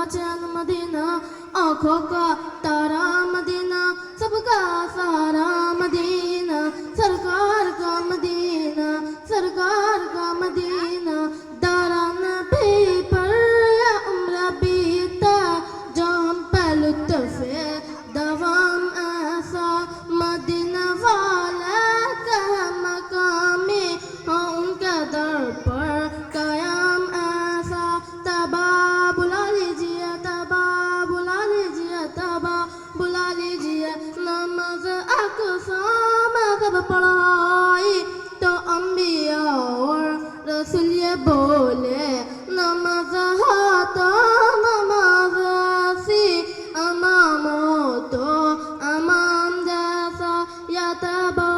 चैन Medina, आंखों का तारा Medina, सबका सारा मदीना, सरकार का मदीना, सरकार का मदीना। दारान भी पर या उम्र बीता, जो हम पे लुत्फ़े दवाम ऐसा, मदीना वाला का मकामी हो उनके दर पर कयाम ऐसा। तबा बुला लीजिए, तबा बुला लीजिए, तबा बुला लीजिए। नमाज अक़सा में जब पढ़ाई तो अंबिया और रसूल ये बोले, नमाज हो तो नमाज ऐसी, अमाम हो तो अमाम जैसा। या तबा